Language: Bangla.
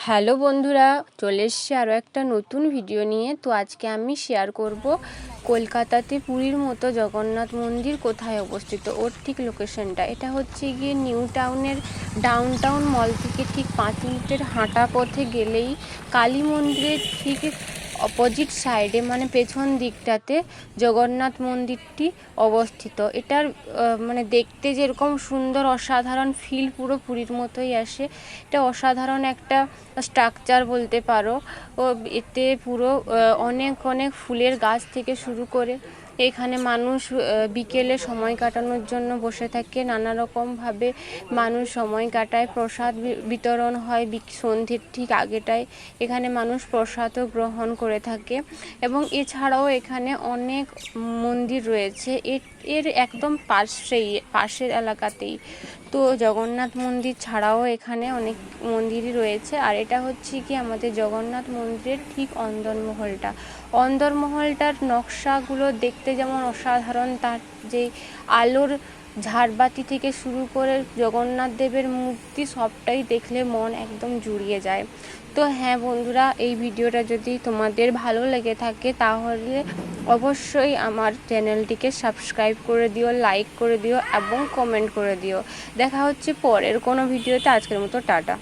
হ্যালো বন্ধুরা, চলে এসছি আরও একটা নতুন ভিডিও নিয়ে। তো আজকে আমি শেয়ার করব কলকাতাতে পুরীর মতো জগন্নাথ মন্দির কোথায় অবস্থিত, ওর ঠিক লোকেশনটা। এটা হচ্ছে গিয়ে নিউ টাউনের ডাউনটাউন মল থেকে ঠিক 5 মিনিটের হাঁটা পথে গেলেই কালী মন্দিরের ঠিক অপোজিট সাইডে, মানে পেছন দিকটাতে জগন্নাথ মন্দিরটি অবস্থিত। এটার মানে দেখতে যেরকম সুন্দর, অসাধারণ ফিল পুরো পুরীর মতোই আসে। এটা অসাধারণ একটা স্ট্রাকচার বলতে পারো। ও এতে পুরো অনেক অনেক ফুলের গাছ থেকে শুরু করে এখানে মানুষ বিকেলে সময় কাটানোর জন্য বসে থাকে। নানা রকমভাবে মানুষ সময় কাটায়, প্রসাদ বিতরণ হয় সন্ধ্যের ঠিক আগেটায়। এখানে মানুষ প্রসাদও গ্রহণ করে থাকে এবং এছাড়াও এখানে অনেক মন্দির রয়েছে এর একদম পাশের এলাকাতেই। তো জগন্নাথ মন্দির ছাড়াও এখানে অনেক মন্দিরই রয়েছে। আর এটা হচ্ছে কি আমাদের জগন্নাথ মন্দিরের ঠিক অন্দরমহলটার নকশাগুলো দেখতে যেমন অসাধারণ, তার যে আলোর ঝাড়বাতি থেকে শুরু করে জগন্নাথ দেবের মূর্তি সবটাই দেখলে মন একদম জুড়িয়ে যায়। তো হ্যাঁ বন্ধুরা, এই ভিডিওটা যদি তোমাদের ভালো লেগে থাকে তাহলে অবশ্যই আমার চ্যানেলটিকে সাবস্ক্রাইব করে দিও, লাইক করে দিও এবং কমেন্ট করে দিও। দেখা হচ্ছে পরের কোনো ভিডিওতে। আজকের মতো টাটা।